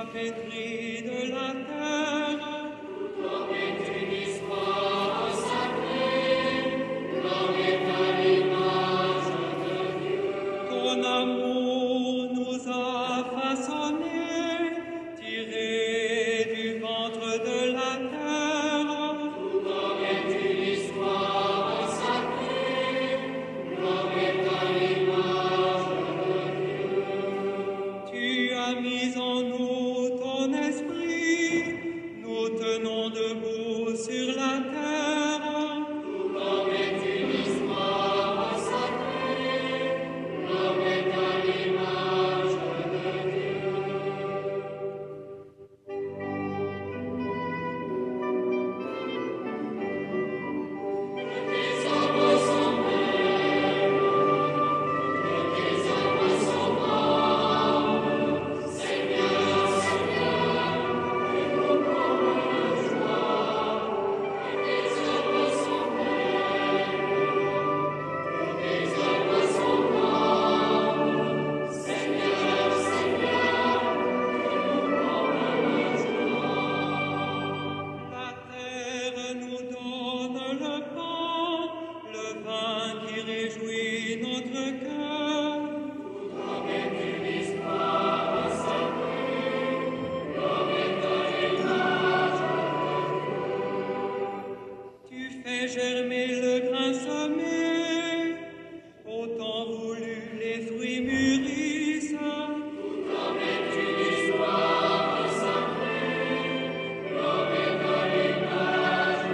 a pétri de la terre. L'homme est une histoire sacrée, l'homme est à l'image de Dieu. Ton amour nous a façonnés, tirés du ventre de la terre. L'homme est une histoire sacrée, l'homme est à l'image de Dieu. Tu as mis en nous ton esprit, nous tenons debout sur la terre. L'homme est une histoire sacrée, l'homme est à l'image de Dieu. Les hommes sont belles, les hommes sont bons. Seigneur, Seigneur, fais-nous comme le joie. Les hommes sont belles, les hommes sont bons. Seigneur, Seigneur, fais-nous comme le joie. La terre nous donne le pain, le vin qui réjouit notre cœur. L'homme est une histoire sacrée, l'homme est à l'image Tu fais germer le grain semé, autant voulu les fruits mûrissent. L'homme est une histoire sacrée, l'homme est à l'image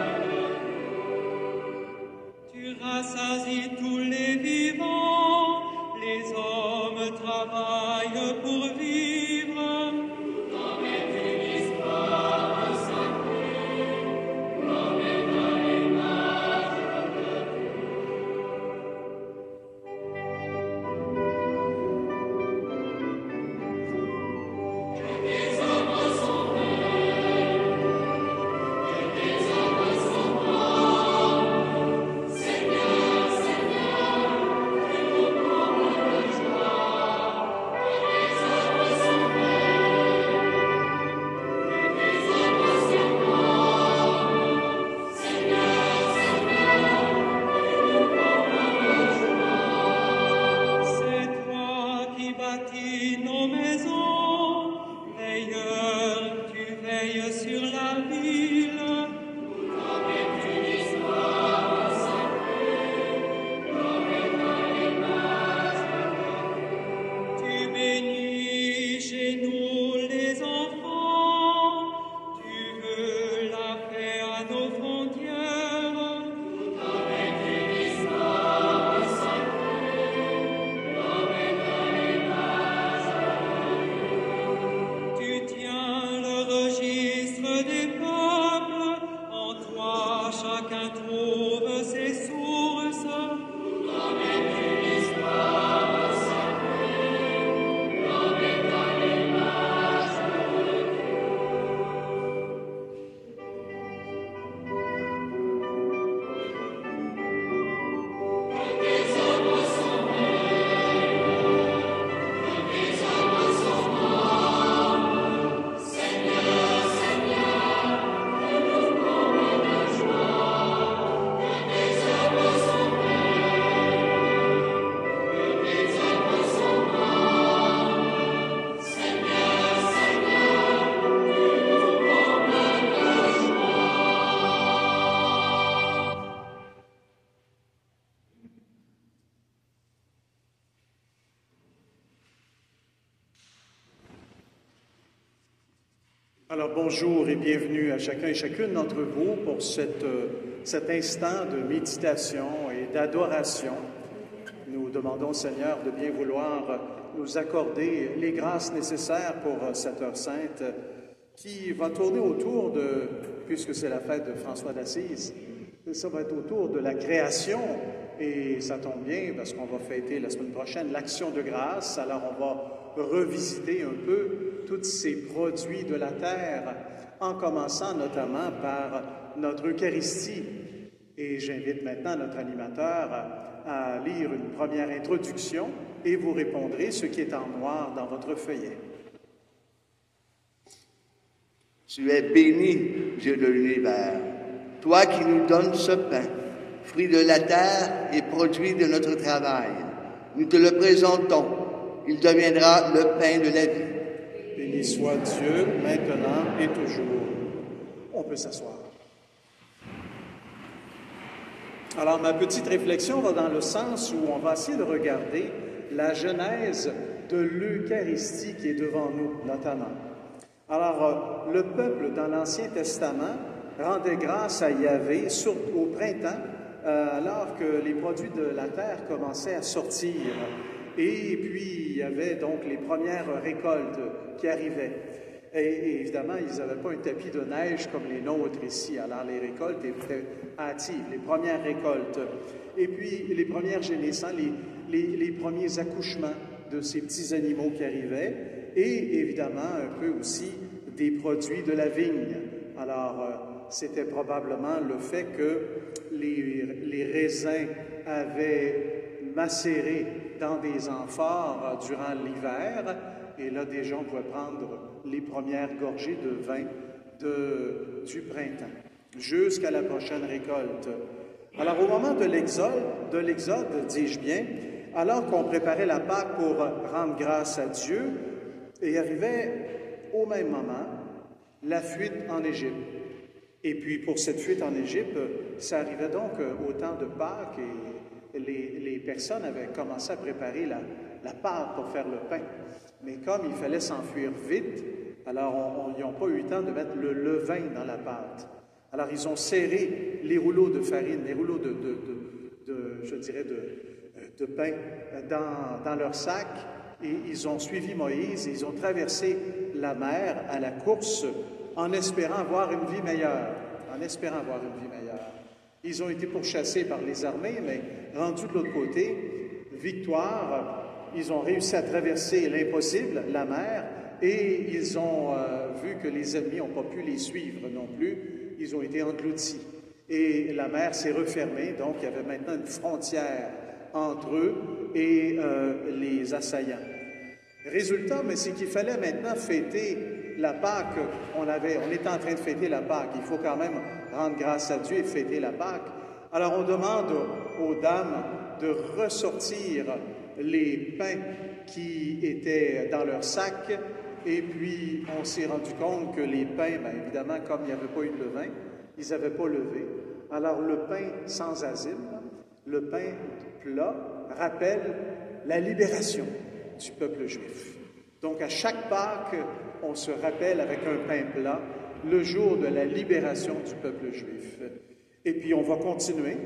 Tu rassasies tous les vivants, les hommes travaillent pour vivre. L'homme est une histoire sacrée, l'homme est à l'image de Dieu. Les hommes sont belles, les hommes sont bons. Seigneur, Seigneur, fais-nous comme le joie. Les hommes sont belles, les hommes sont bons. Seigneur, Seigneur, fais-nous comme le joie. C'est toi qui bâtis nos maisons, veilleur, tu veilles sur la ville. L'homme est une histoire sacrée, l'homme est à l'image Tu bénis chez nous les enfants, tu veux la paix à nos frontières. L'homme est une histoire sacrée, l'homme est à l'image Tu tiens le registre des peuples, en toi chacun trouve ses sources. L'homme est une histoire sacrée, l'homme est à l'image les hommes sont belles, les hommes sont bons. Seigneur, Seigneur, fais-nous comme le joie. Les hommes sont belles, les hommes sont bons. Seigneur, Seigneur, fais-nous comme le joie. Alors bonjour et bienvenue à chacun et chacune d'entre vous pour cet instant de méditation et d'adoration. Nous demandons au Seigneur de bien vouloir nous accorder les grâces nécessaires pour cette heure sainte qui va tourner autour de, puisque c'est la fête de François d'Assise, ça va être autour de la création et ça tombe bien parce qu'on va fêter la semaine prochaine l'Action de grâce. Alors on va revisiter un peu tous ces produits de la terre, en commençant notamment par notre Eucharistie. Et j'invite maintenant notre animateur à lire une première introduction et vous répondrez ce qui est en noir dans votre feuillet. Tu es béni, Dieu de l'univers, toi qui nous donnes ce pain, fruit de la terre et produit de notre travail. Nous te le présentons, il deviendra le pain de la vie. Béni soit Dieu, maintenant et toujours. On peut s'asseoir. Alors, ma petite réflexion va dans le sens où on va essayer de regarder la genèse de l'Eucharistie qui est devant nous, notamment. Alors, le peuple dans l'Ancien Testament rendait grâce à Yahvé au printemps, alors que les produits de la terre commençaient à sortir. Et puis, il y avait donc les premières récoltes qui arrivaient. Et évidemment, ils n'avaient pas un tapis de neige comme les nôtres ici. Alors, les récoltes étaient hâtives, les premières récoltes. Et puis, les premières génissances, les premiers accouchements de ces petits animaux qui arrivaient. Et évidemment, un peu aussi des produits de la vigne. Alors, c'était probablement le fait que les raisins avaient macéré dans des amphores durant l'hiver. Et là, déjà, on pouvait prendre les premières gorgées de vin du printemps, jusqu'à la prochaine récolte. Alors, au moment de l'Exode, dis-je bien, alors qu'on préparait la Pâque pour rendre grâce à Dieu, et arrivait au même moment la fuite en Égypte. Et puis, pour cette fuite en Égypte, ça arrivait donc au temps de Pâques, et les personnes avaient commencé à préparer la pâte pour faire le pain. Mais comme il fallait s'enfuir vite, alors ils n'ont pas eu le temps de mettre le levain dans la pâte. Alors ils ont serré les rouleaux de farine, les rouleaux de pain dans leur sac, et ils ont suivi Moïse, et ils ont traversé la mer à la course en espérant avoir une vie meilleure. Ils ont été pourchassés par les armées, mais rendus de l'autre côté, victoire. Ils ont réussi à traverser l'impossible, la mer, et ils ont vu que les ennemis n'ont pas pu les suivre non plus. Ils ont été engloutis. Et la mer s'est refermée, donc il y avait maintenant une frontière entre eux et les assaillants. Résultat, mais c'est qu'il fallait maintenant fêter la Pâque. On était en train de fêter la Pâque. Il faut quand même rendre grâce à Dieu et fêter la Pâque. Alors on demande aux dames de ressortir les pains qui étaient dans leur sac, et puis on s'est rendu compte que les pains, bien évidemment, comme il n'y avait pas eu de levain, ils n'avaient pas levé. Alors le pain sans asile, le pain plat, rappelle la libération du peuple juif. Donc à chaque Pâque, on se rappelle avec un pain plat le jour de la libération du peuple juif. Et puis on va continuer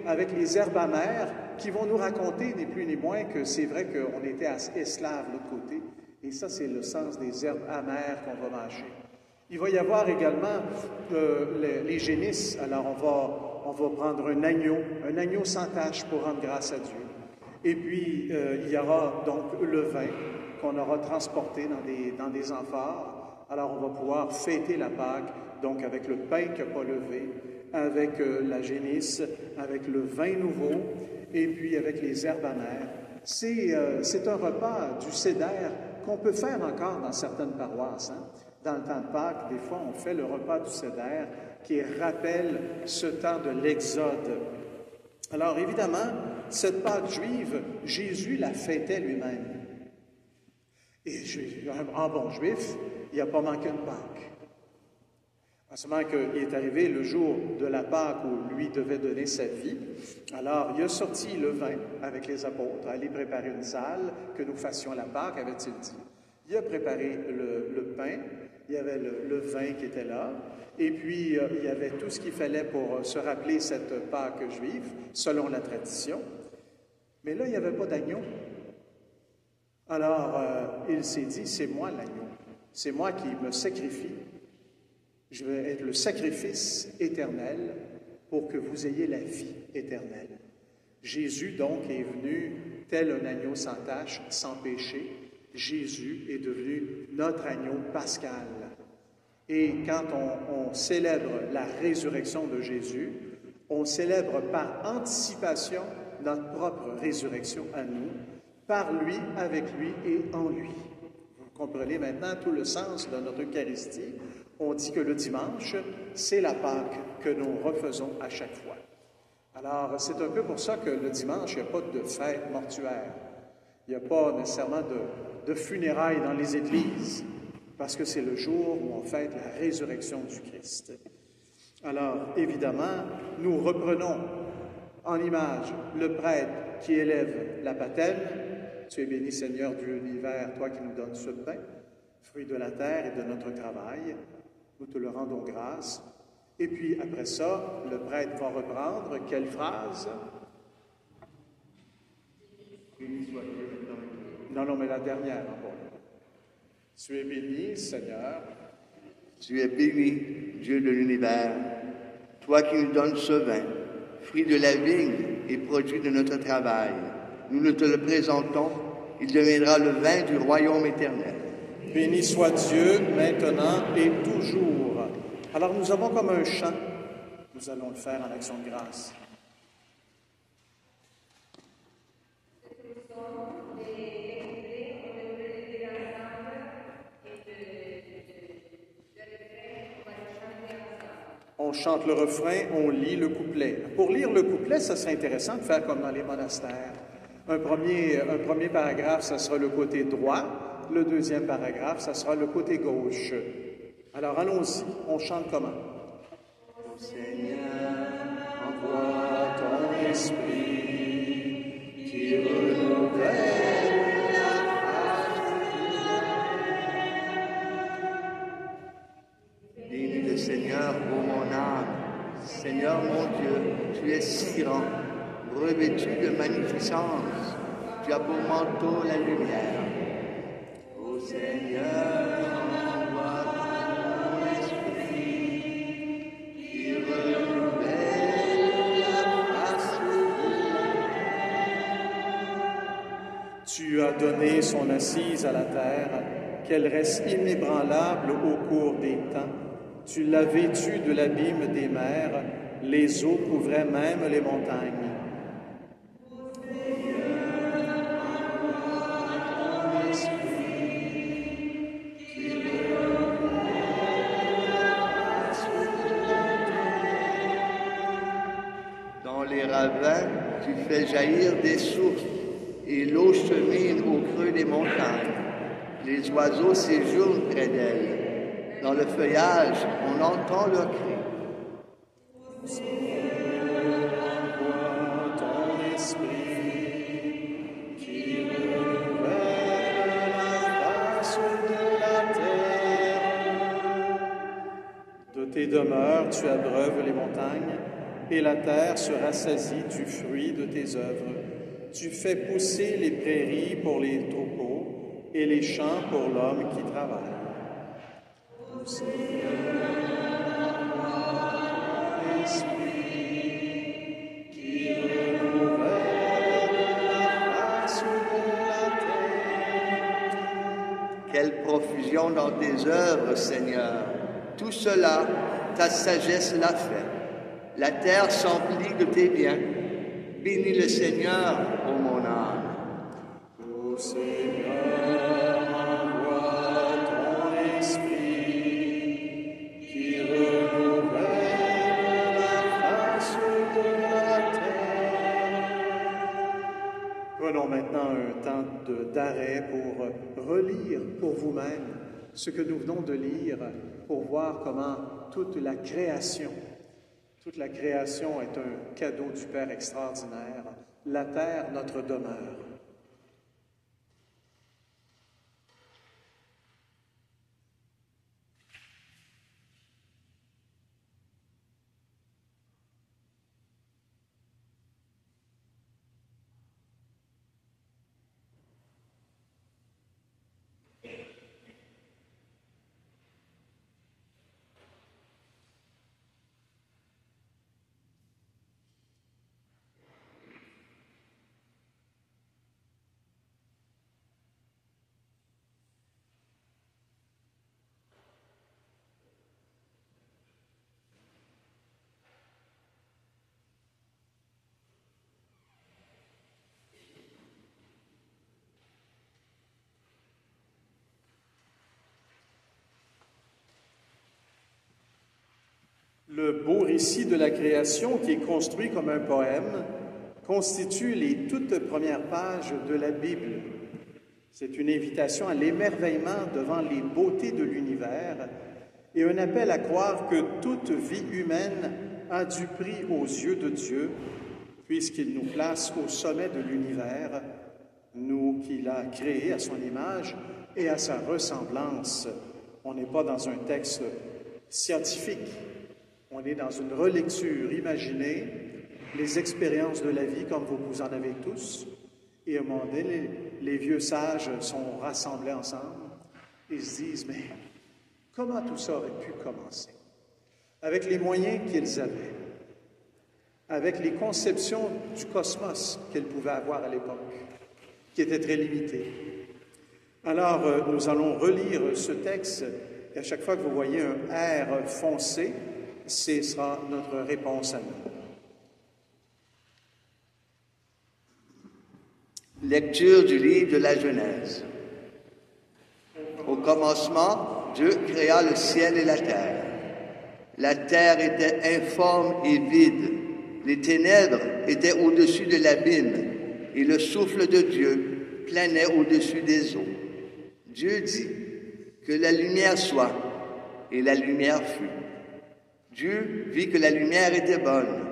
avec les herbes amères qui vont nous raconter, ni plus ni moins, que c'est vrai qu'on était esclaves de l'autre côté. Et ça, c'est le sens des herbes amères qu'on va mâcher. Il va y avoir également les génisses. Alors on va prendre un agneau sans tache pour rendre grâce à Dieu. Et puis il y aura donc le vin qu'on aura transporté dans des amphores. Alors on va pouvoir fêter la Pâque, donc avec le pain qui n'a pas levé, avec la génisse, avec le vin nouveau, et puis avec les herbes amères. C'est un repas du Seder qu'on peut faire encore dans certaines paroisses. Dans le temps de Pâques, des fois, on fait le repas du Seder qui rappelle ce temps de l'Exode. Alors, évidemment, cette Pâque juive, Jésus la fêtait lui-même. Et en bon juif, il n'a pas manqué une Pâque. Seulement qu'il est arrivé le jour de la Pâque où lui devait donner sa vie. Alors, il a sorti le vin avec les apôtres, aller préparer une salle, que nous fassions la Pâque, avait-il dit. Il a préparé le pain, il y avait le vin qui était là, et puis il y avait tout ce qu'il fallait pour se rappeler cette Pâque juive, selon la tradition. Mais là, il n'y avait pas d'agneau. Alors, il s'est dit, c'est moi l'agneau, c'est moi qui me sacrifie. Je vais être le sacrifice éternel pour que vous ayez la vie éternelle. Jésus, donc, est venu tel un agneau sans tache, sans péché. Jésus est devenu notre agneau pascal. Et quand on célèbre la résurrection de Jésus, on célèbre par anticipation notre propre résurrection à nous, par lui, avec lui et en lui. Vous comprenez maintenant tout le sens de notre Eucharistie. On dit que le dimanche, c'est la Pâque que nous refaisons à chaque fois. Alors, c'est un peu pour ça que le dimanche, il n'y a pas de fête mortuaire. Il n'y a pas nécessairement de funérailles dans les églises, parce que c'est le jour où on fête la résurrection du Christ. Alors, évidemment, nous reprenons en image le prêtre qui élève la patène. Tu es béni, Seigneur, Dieu de l'univers, toi qui nous donnes ce pain, fruit de la terre et de notre travail. Nous te le rendons grâce. Et puis, après ça, le prêtre va reprendre quelle phrase? Non, mais la dernière. Bon. Tu es béni, Seigneur. Tu es béni, Dieu de l'univers, toi qui nous donnes ce vin, fruit de la vigne et produit de notre travail. Nous te le présentons, il deviendra le vin du royaume éternel. Béni soit Dieu, maintenant et toujours. Alors nous avons comme un chant, nous allons le faire en action de grâce. On chante le refrain, on lit le couplet. Pour lire le couplet, ça serait intéressant de faire comme dans les monastères. Un premier paragraphe, ça sera le côté droit. Le deuxième paragraphe, ça sera le côté gauche. Alors allons-y, on chante comment? Ô Seigneur, Envoie ton esprit qui renouvelle bénis le Seigneur, ô mon âme. Seigneur mon Dieu, tu es si grand, revêtu de magnificence. Tu as pour manteau la lumière. Ô Seigneur, envoie ton esprit qui renouvelle la face de Tu as donné son assise à la terre, qu'elle reste inébranlable au cours des temps. Tu l'as vêtue de l'abîme des mers, les eaux couvraient même les montagnes. Dans les ravins, tu fais jaillir des sources, et l'eau chemine au creux des montagnes. Les oiseaux séjournent près d'elle. Dans le feuillage, on entend leur cri. Envoie ton esprit qui renouvelle la face de la terre. De tes demeures, tu abreuves les montagnes, et la terre se rassasie du fruit de tes œuvres. Tu fais pousser les prairies pour les troupeaux et les champs pour l'homme qui travaille. Ô Seigneur, envoie ton esprit qui renouvelle la face de la terre. Quelle profusion dans tes œuvres, Seigneur! Tout cela, ta sagesse l'a fait. La terre s'emplit de tes biens. Bénis le Seigneur, ô mon âme. Ô Seigneur, envoie ton esprit qui renouvelle la face de la terre. Prenons maintenant un temps d'arrêt pour relire pour vous-même ce que nous venons de lire, pour voir comment toute la création est un cadeau du Père extraordinaire. La terre, notre demeure. Le beau récit de la création, qui est construit comme un poème, constitue les toutes premières pages de la Bible. C'est une invitation à l'émerveillement devant les beautés de l'univers et un appel à croire que toute vie humaine a du prix aux yeux de Dieu, puisqu'il nous place au sommet de l'univers, nous qu'il a créés à son image et à sa ressemblance. On n'est pas dans un texte scientifique, on est dans une relecture imaginée, les expériences de la vie comme vous en avez tous, et à un moment donné, les vieux sages sont rassemblés ensemble et se disent, mais comment tout ça aurait pu commencer? Avec les moyens qu'ils avaient, avec les conceptions du cosmos qu'ils pouvaient avoir à l'époque, qui étaient très limitées. Alors, nous allons relire ce texte, et à chaque fois que vous voyez un R foncé, ce sera notre réponse à nous. Lecture du livre de la Genèse. Au commencement, Dieu créa le ciel et la terre. La terre était informe et vide. Les ténèbres étaient au-dessus de l'abîme, et le souffle de Dieu planait au-dessus des eaux. Dieu dit que la lumière soit, et la lumière fut. Dieu vit que la lumière était bonne,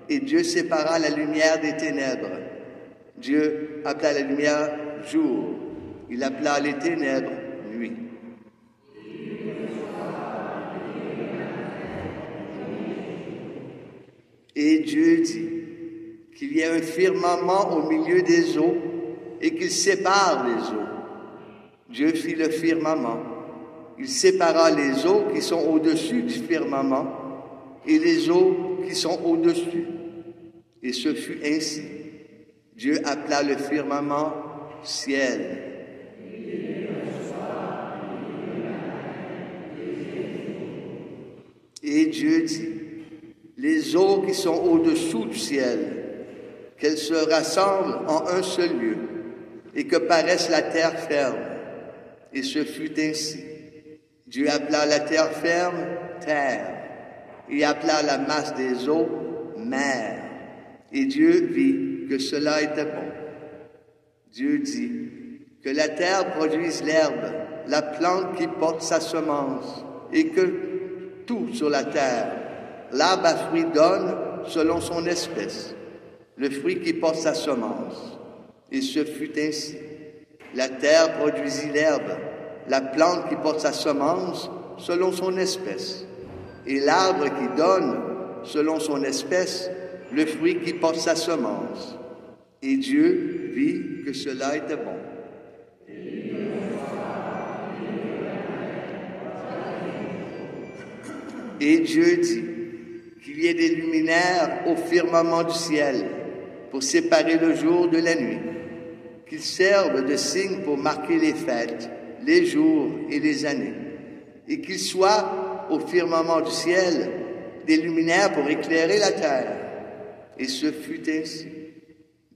et Dieu sépara la lumière des ténèbres. Dieu appela la lumière jour, il appela les ténèbres nuit. Et Dieu dit qu'il y ait un firmament au milieu des eaux et qu'il sépare les eaux. Dieu fit le firmament. Il sépara les eaux qui sont au-dessus du firmament et les eaux qui sont au-dessus. Et ce fut ainsi. Dieu appela le firmament ciel. Et Dieu dit, les eaux qui sont au-dessous du ciel, qu'elles se rassemblent en un seul lieu, et que paraisse la terre ferme. Et ce fut ainsi. Dieu appela la terre ferme terre, et appela la masse des eaux mer. Et Dieu vit que cela était bon. Dieu dit que la terre produise l'herbe, la plante qui porte sa semence, et que tout sur la terre, l'arbre à fruits donne selon son espèce, le fruit qui porte sa semence. Et ce fut ainsi. La terre produisit l'herbe, la plante qui porte sa semence selon son espèce, et l'arbre qui donne selon son espèce le fruit qui porte sa semence. Et Dieu vit que cela était bon. Et Dieu dit qu'il y ait des luminaires au firmament du ciel pour séparer le jour de la nuit, qu'ils servent de signe pour marquer les fêtes, les jours et les années, et qu'il soit au firmament du ciel des luminaires pour éclairer la terre. Et ce fut ainsi.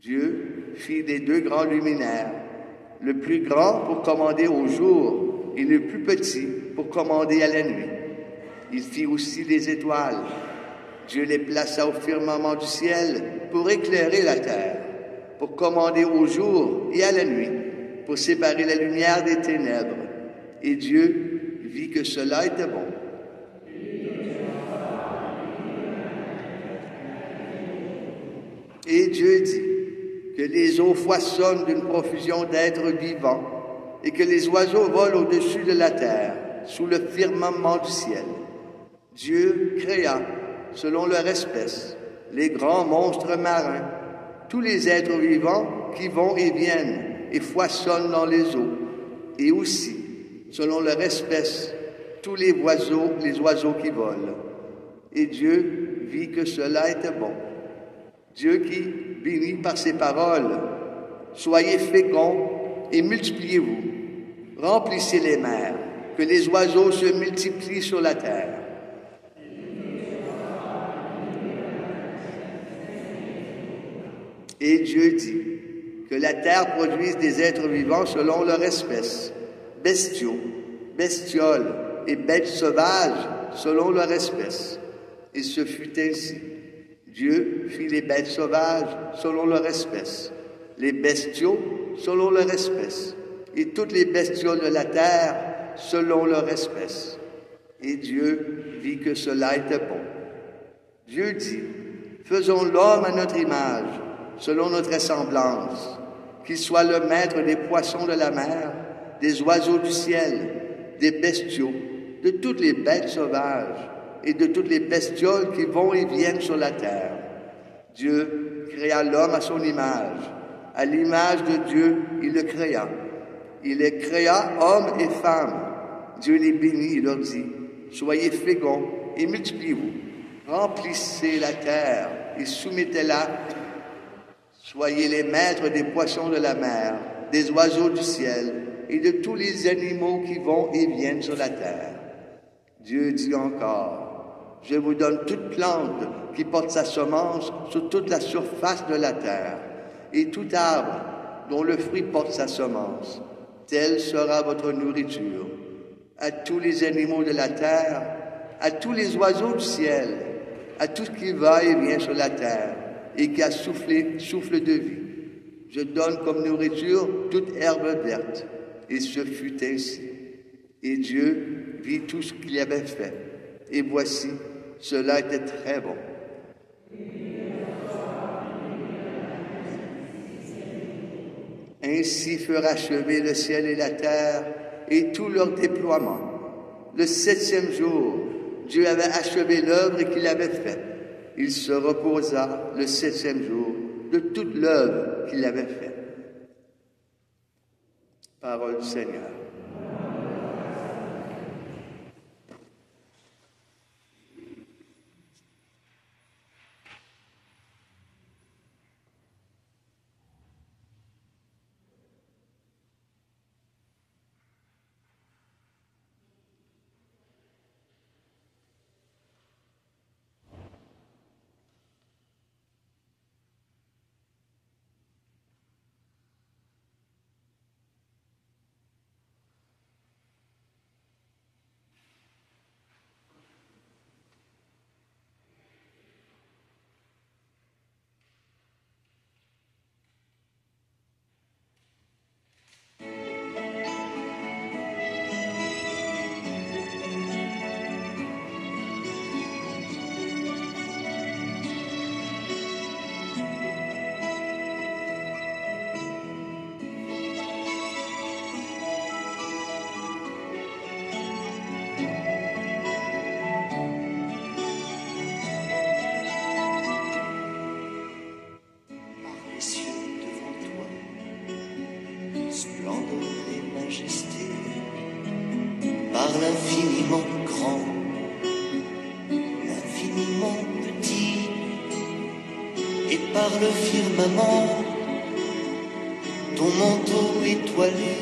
Dieu fit des deux grands luminaires, le plus grand pour commander au jour et le plus petit pour commander à la nuit. Il fit aussi les étoiles. Dieu les plaça au firmament du ciel pour éclairer la terre, pour commander au jour et à la nuit, pour séparer la lumière des ténèbres. Et Dieu vit que cela était bon. Et Dieu dit que les eaux foisonnent d'une profusion d'êtres vivants et que les oiseaux volent au-dessus de la terre, sous le firmament du ciel. Dieu créa, selon leur espèce, les grands monstres marins, tous les êtres vivants qui vont et viennent et foisonnent dans les eaux, et aussi, selon leur espèce, tous les oiseaux qui volent. Et Dieu vit que cela était bon. Dieu qui bénit par ses paroles, soyez féconds et multipliez-vous, remplissez les mers, que les oiseaux se multiplient sur la terre. Et Dieu dit que la terre produise des êtres vivants selon leur espèce, bestiaux, bestioles et bêtes sauvages selon leur espèce, Et ce fut ainsi. Dieu fit les bêtes sauvages selon leur espèce, les bestiaux selon leur espèce, et toutes les bestioles de la terre selon leur espèce. Et Dieu vit que cela était bon. Dieu dit, faisons l'homme à notre image, selon notre ressemblance, qu'il soit le maître des poissons de la mer, des oiseaux du ciel, des bestiaux, de toutes les bêtes sauvages et de toutes les bestioles qui vont et viennent sur la terre. Dieu créa l'homme à son image. À l'image de Dieu, il le créa. Il les créa hommes et femmes. Dieu les bénit et leur dit, soyez féconds et multipliez-vous. Remplissez la terre et soumettez-la. Soyez les maîtres des poissons de la mer, des oiseaux du ciel et de tous les animaux qui vont et viennent sur la terre. Dieu dit encore, je vous donne toute plante qui porte sa semence sur toute la surface de la terre, et tout arbre dont le fruit porte sa semence. Telle sera votre nourriture. À tous les animaux de la terre, à tous les oiseaux du ciel, à tout ce qui va et vient sur la terre, et qui a souffle de vie. Je donne comme nourriture toute herbe verte. Et ce fut ainsi. Et Dieu vit tout ce qu'il avait fait. Et voici, cela était très bon. Ainsi furent achevés le ciel et la terre et tout leur déploiement. Le 7e jour, Dieu avait achevé l'œuvre qu'il avait faite. Il se reposa le 7e jour de toute l'œuvre qu'il avait faite. Parole du Seigneur. L'infiniment grand, l'infiniment petit, et par le firmament, ton manteau étoilé,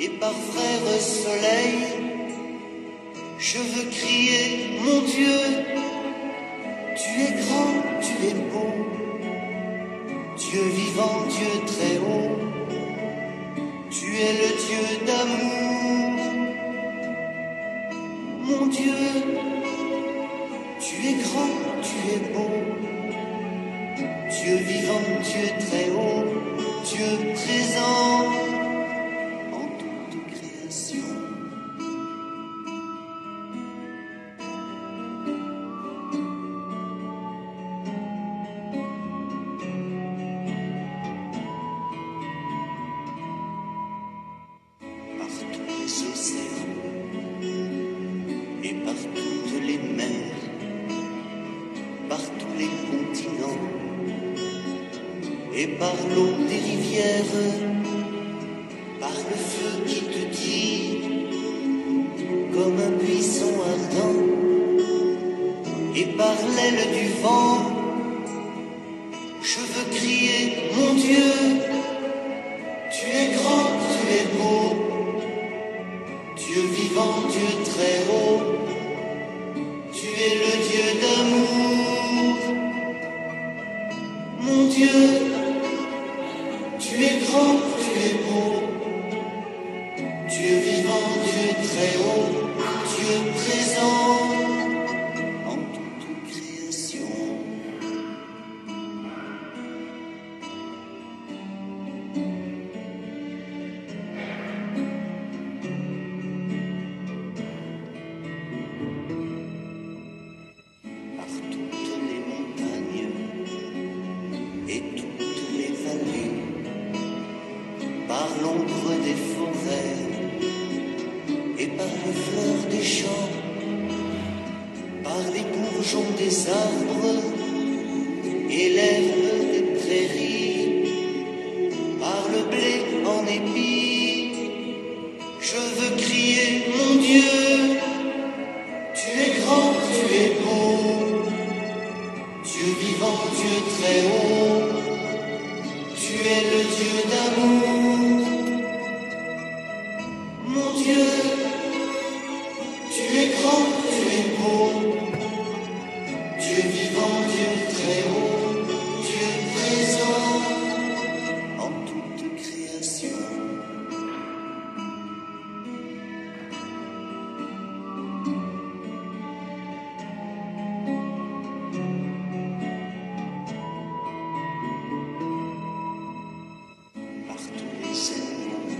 et par frère soleil, je veux crier, mon Dieu, tu es grand, tu es beau, Dieu vivant, Dieu très haut, tu es le Dieu d'amour. Mon Dieu, tu es grand, tu es beau, Dieu vivant, Dieu très haut, Dieu présent en toute création. Par tous les océans et par toutes les mers, par tous les continents, et par l'eau des rivières, par le feu qui te dit, comme un buisson ardent, et par l'aile du vent, je veux crier, mon Dieu, tu es grand, tu es beau, Dieu vivant, Dieu très haut, tu es le Dieu d'amour. Mon Dieu, tu es grand, tu es beau, Dieu vivant, Dieu très haut, Dieu présent l'ombre des forêts et par les fleurs des champs, par les bourgeons des arbres et l'herbe des prairies, par le blé en épi. Je veux crier, mon Dieu, tu es grand, tu es beau, Dieu vivant, Dieu très haut, tu es le Dieu d'amour. Mon Dieu, tu es grand, tu es beau, Dieu vivant, Dieu très haut, Dieu présent en toute création. Par tous les éléments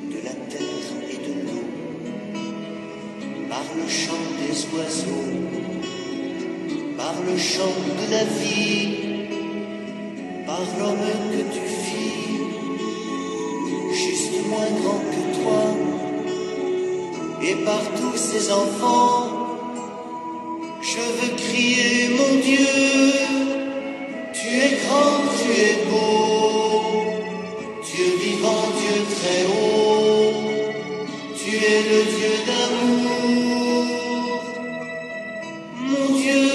de la terre et de l'eau, par le chant des oiseaux, par le chant de la vie, par l'homme que tu fis, juste moins grand que toi, et par tous ces enfants, je veux crier, mon Dieu, tu es grand, tu es beau, Dieu vivant, Dieu très haut, tu es le Dieu d'amour. Mon Dieu,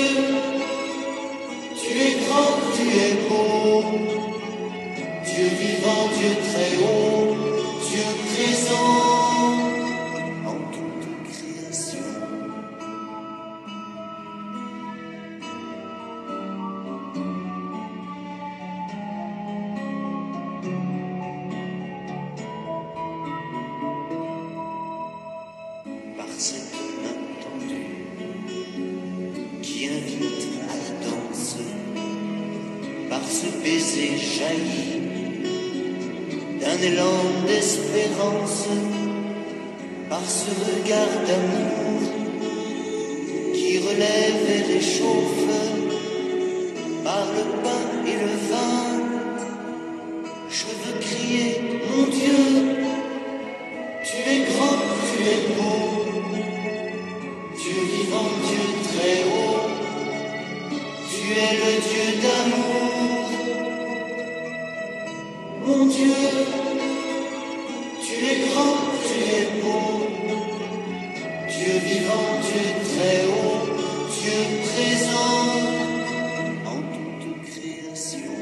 tu es grand, tu es beau, Dieu vivant, Dieu très haut, Dieu présent en toute création. Par cette main tendue qui invite à la danse, par ce baiser jailli d'un élan d'espérance, par ce regard d'amour qui relève et réchauffe, par le pain et le vin, je veux crier, mon Dieu, tu es grand, tu es beau, Dieu vivant, Dieu très haut, tu es le Dieu d'amour. Mon Dieu, tu es grand, tu es beau, Dieu vivant, Dieu très haut, Dieu présent en toute création.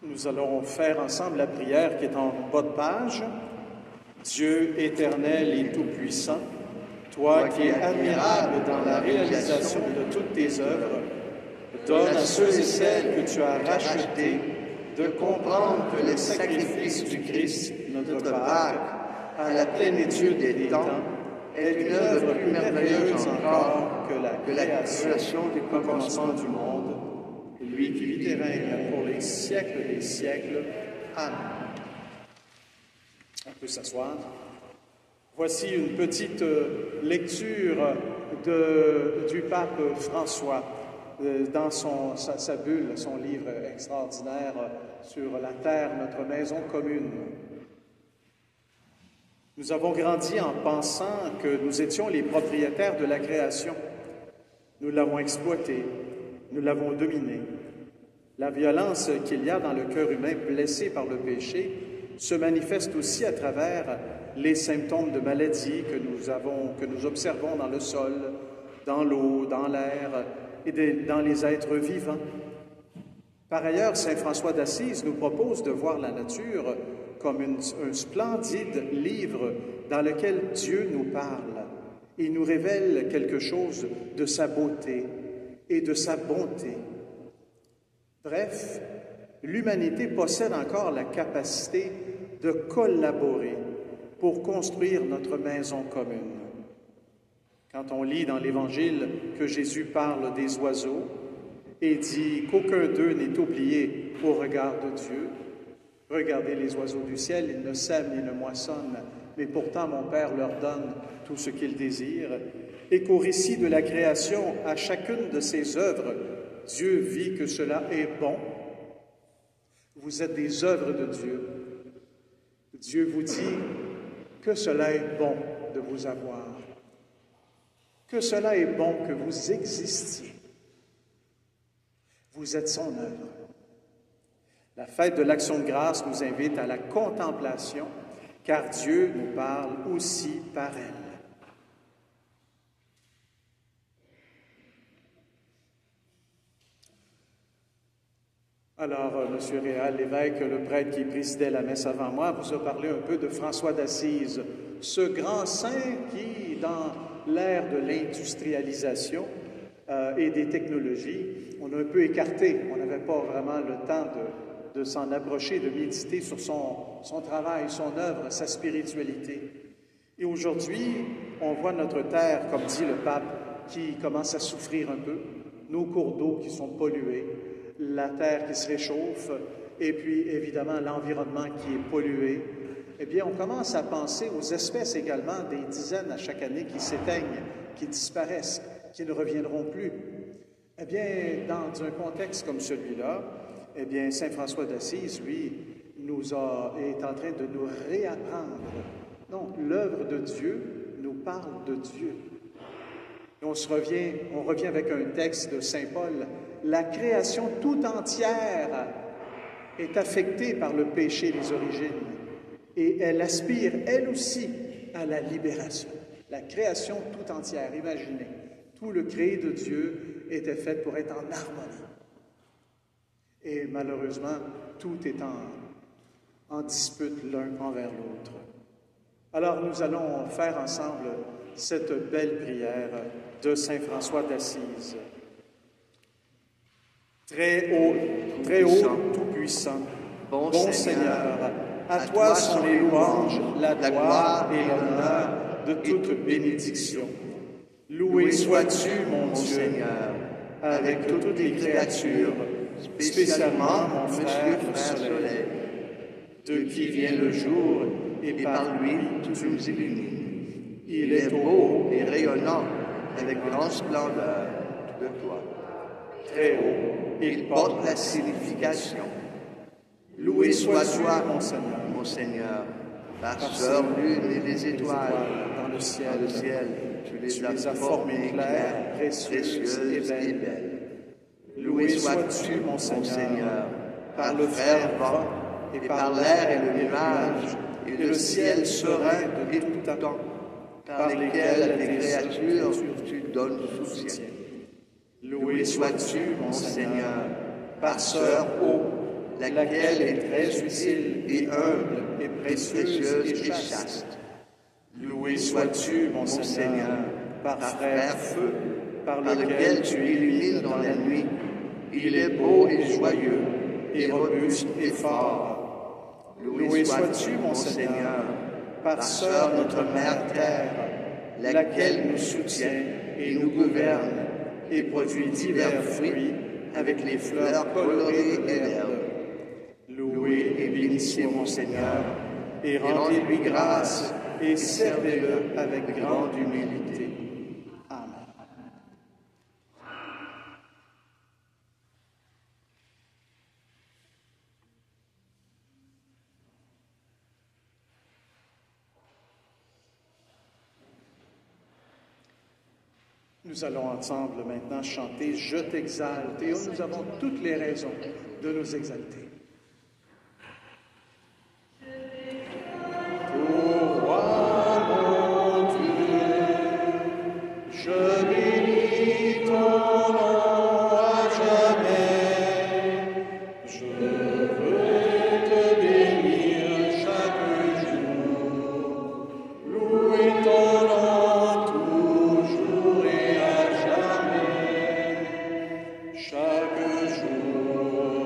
Nous allons faire ensemble la prière qui est en bas de page. Dieu éternel et tout-puissant, toi qui es admirable dans la réalisation de toutes tes œuvres, donne à ceux et celles que tu as rachetés de comprendre que le sacrifice du Christ, notre Pâque, à la plénitude des temps, est une œuvre plus merveilleuse encore que la création du commencement du monde, lui qui vit et règne pour les siècles des siècles. Amen. On peut s'asseoir. Voici une petite lecture du pape François dans sa bulle, son livre extraordinaire sur la terre, notre maison commune. Nous avons grandi en pensant que nous étions les propriétaires de la création. Nous l'avons exploitée, nous l'avons dominée. La violence qu'il y a dans le cœur humain blessé par le péché se manifeste aussi à travers les symptômes de maladie que nous observons dans le sol, dans l'eau, dans l'air et dans les êtres vivants. Par ailleurs, saint François d'Assise nous propose de voir la nature comme un splendide livre dans lequel Dieu nous parle et nous révèle quelque chose de sa beauté et de sa bonté Bref, l'humanité possède encore la capacité de collaborer pour construire notre maison commune. Quand on lit dans l'Évangile que Jésus parle des oiseaux et dit qu'aucun d'eux n'est oublié au regard de Dieu, regardez les oiseaux du ciel, ils ne sèment ni ne moissonnent, mais pourtant mon Père leur donne tout ce qu'ils désirent, et qu'au récit de la création, à chacune de ses œuvres, Dieu vit que cela est bon. Vous êtes des œuvres de Dieu. Dieu vous dit que cela est bon de vous avoir, que cela est bon que vous existiez. Vous êtes son œuvre. La fête de l'Action de grâce nous invite à la contemplation, car Dieu nous parle aussi par elle. Alors, M. Réal, l'évêque, le prêtre qui présidait la messe avant moi, vous a parlé un peu de François d'Assise, ce grand saint qui, dans l'ère de l'industrialisation et des technologies, on a un peu écarté. On n'avait pas vraiment le temps de s'en approcher, de méditer sur son travail, son œuvre, sa spiritualité. Et aujourd'hui, on voit notre terre, comme dit le pape, qui commence à souffrir un peu, nos cours d'eau qui sont pollués, la terre qui se réchauffe, et puis évidemment l'environnement qui est pollué. Eh bien, on commence à penser aux espèces également, des dizaines à chaque année qui s'éteignent, qui disparaissent, qui ne reviendront plus. Eh bien, dans un contexte comme celui-là, eh bien, saint François d'Assise, lui, est en train de nous réapprendre. Non, l'œuvre de Dieu nous parle de Dieu. Et on revient avec un texte de saint Paul. La création tout entière est affectée par le péché des origines et elle aspire, elle aussi, à la libération. La création tout entière, imaginez, tout le créé de Dieu était fait pour être en harmonie. Et malheureusement, tout est en dispute l'un envers l'autre. Alors nous allons faire ensemble cette belle prière de saint François d'Assise. Très haut, tout-puissant, bon Seigneur, à toi sont les louanges, la gloire et l'honneur de toute bénédiction. Loué sois-tu, mon Dieu, Seigneur, avec toutes les créatures, spécialement mon frère le soleil, de qui vient le jour, et par lui tu nous illumines. Il est beau et rayonnant, avec grande splendeur de toi. Très haut, il porte la signification. Loué sois-toi, mon Seigneur, farceur lune et des étoiles, dans le ciel, tu les as formées claires, précieuses et belles. Loué sois-tu, mon Seigneur, par le fer vent, et par l'air et le nuage, et le ciel serein de tout temps, par lesquels à tes créatures tu donnes soutien. Loué sois-tu, mon Seigneur, farceur haut, laquelle est très utile et humble et précieuse et chaste. Loué sois-tu, mon Seigneur, par frère feu, par lequel tu illumines dans la nuit. Il est beau et joyeux, et robuste et fort. Loué sois-tu, mon Seigneur, par sœur notre mère terre, laquelle nous soutient et nous gouverne, et produit divers fruits avec les fleurs colorées et l'herbe. Loué et béni soit mon Seigneur, et rendez-lui grâce, et servez-le avec grande humilité. Amen. Nous allons ensemble maintenant chanter « Je t'exalte » et nous avons toutes les raisons de nous exalter. Ô roi mon Dieu, je bénis ton nom à jamais. Je veux te bénir chaque jour, louer ton nom toujours et à jamais. Chaque jour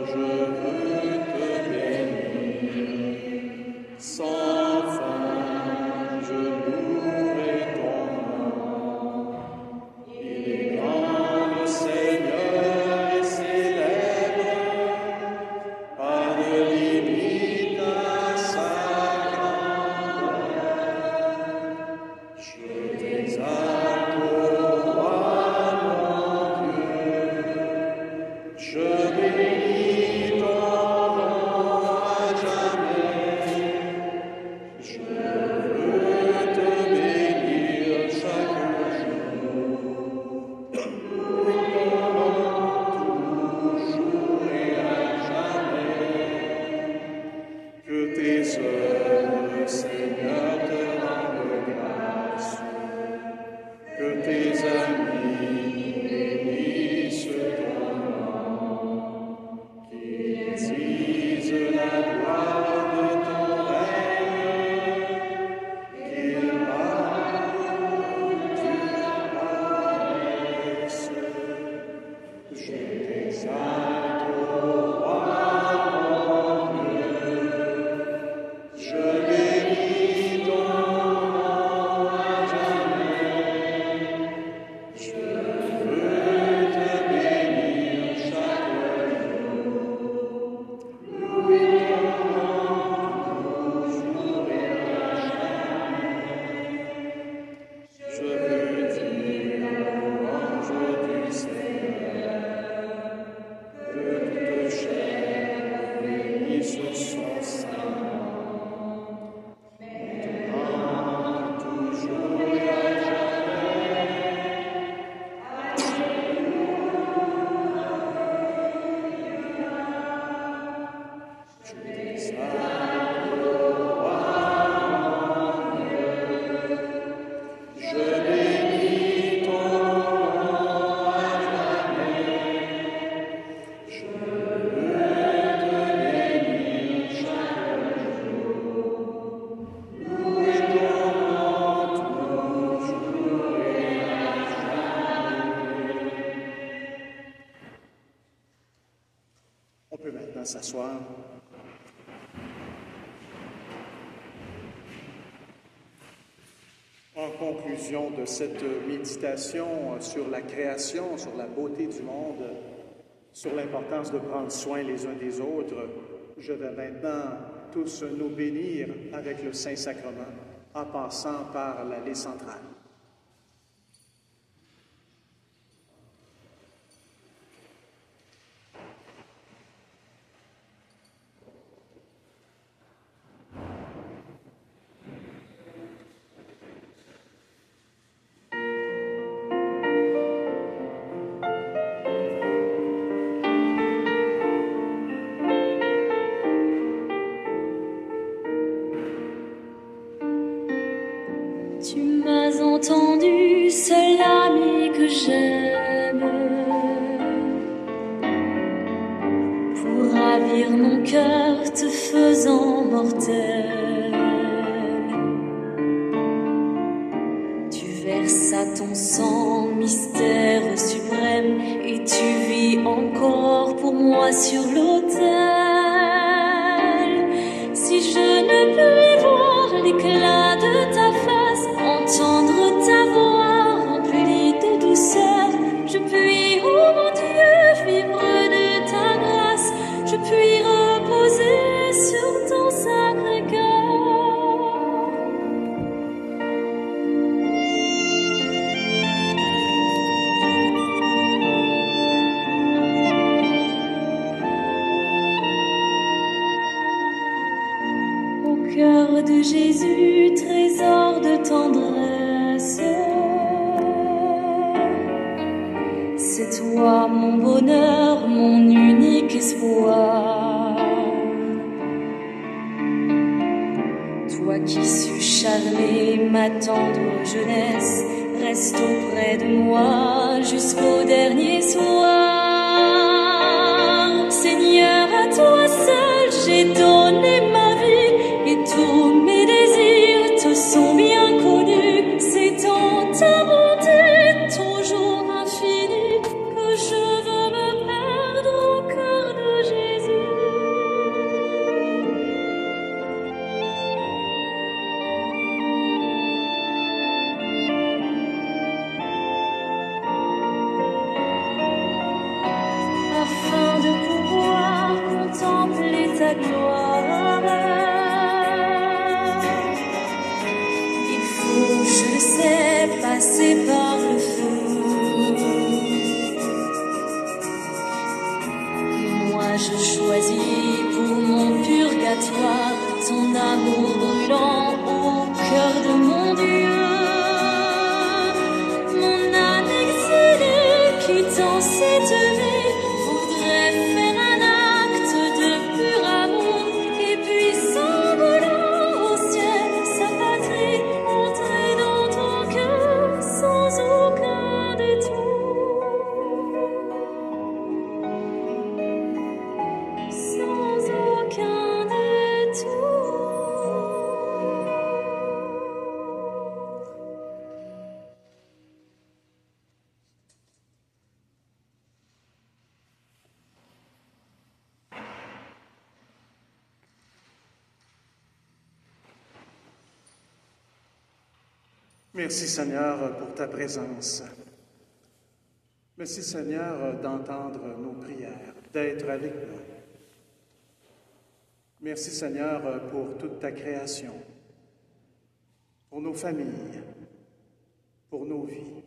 S'asseoir. En conclusion de cette méditation sur la création, sur la beauté du monde, sur l'importance de prendre soin les uns des autres, je vais maintenant tous nous bénir avec le Saint-Sacrement en passant par l'allée centrale. Tu m'as entendu, seul ami que j'aime, pour ravir mon cœur te faisant mortel. Tu versas ton sang, mystère suprême, et tu vis encore pour moi sur l'autel. Si je ne puis voir l'éclat de ta face, entendre ta voix remplie de douceur, je puis, oh mon Dieu, vivre de ta grâce, je puis reposer sur ton sacré cœur. Au cœur de Jésus, trésor de tendresse, c'est toi mon bonheur, mon unique espoir. Toi qui sus charmer ma tendre jeunesse, reste auprès de moi jusqu'au dernier soir. Seigneur, à toi seul j'ai donné ma vie, et tous mes désirs te sont bien connus. C'est en ta bonté toujours infinie que je veux me perdre au cœur de Jésus. Afin de pouvoir contempler ta gloire, il faut, je le sais, passer par le feu. Moi je choisis pour mon purgatoire ton amour brûlant au cœur de mon Dieu. Mon âme exilée quittant cette vie voudrait faire un acte de pur amour, et puis s'envolant au ciel sa patrie, entrer dans ton cœur sans aucun détour, sans aucun détour. Merci Seigneur pour ta présence. Merci Seigneur d'entendre nos prières, d'être avec nous. Merci Seigneur pour toute ta création, pour nos familles, pour nos vies.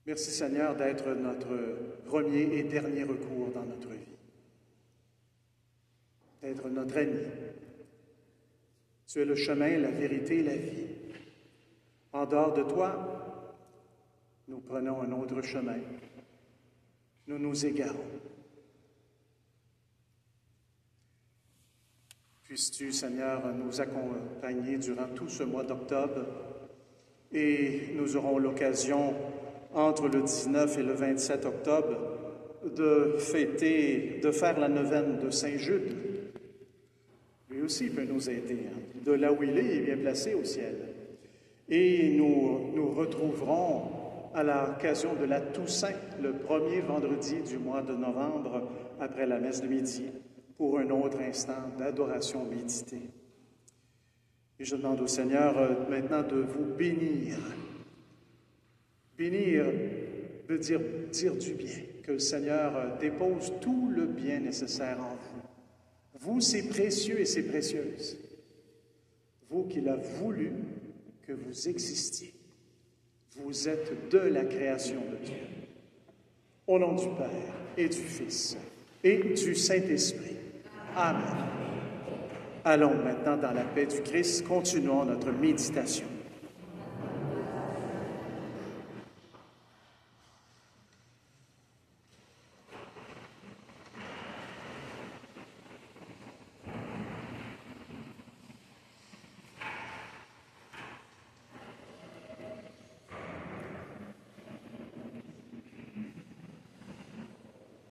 Merci Seigneur d'être notre premier et dernier recours dans notre vie, d'être notre ami. Tu es le chemin, la vérité, la vie. En dehors de toi, nous prenons un autre chemin. Nous nous égarons. Puisses-tu, Seigneur, nous accompagner durant tout ce mois d'octobre et nous aurons l'occasion, entre le 19 et le 27 octobre, de fêter, de faire la neuvaine de Saint-Jude. Lui aussi peut nous aider. De là où il est bien placé au ciel. Et nous nous retrouverons à l'occasion de la Toussaint, le premier vendredi du mois de novembre, après la messe de midi, pour un autre instant d'adoration méditée. Et je demande au Seigneur maintenant de vous bénir. Bénir veut dire du bien, que le Seigneur dépose tout le bien nécessaire en vous. Vous, c'est précieux et c'est précieuse. Vous qu'il a voulu que vous existiez. Vous êtes de la création de Dieu. Au nom du Père et du Fils et du Saint-Esprit. Amen. Allons maintenant dans la paix du Christ, continuons notre méditation.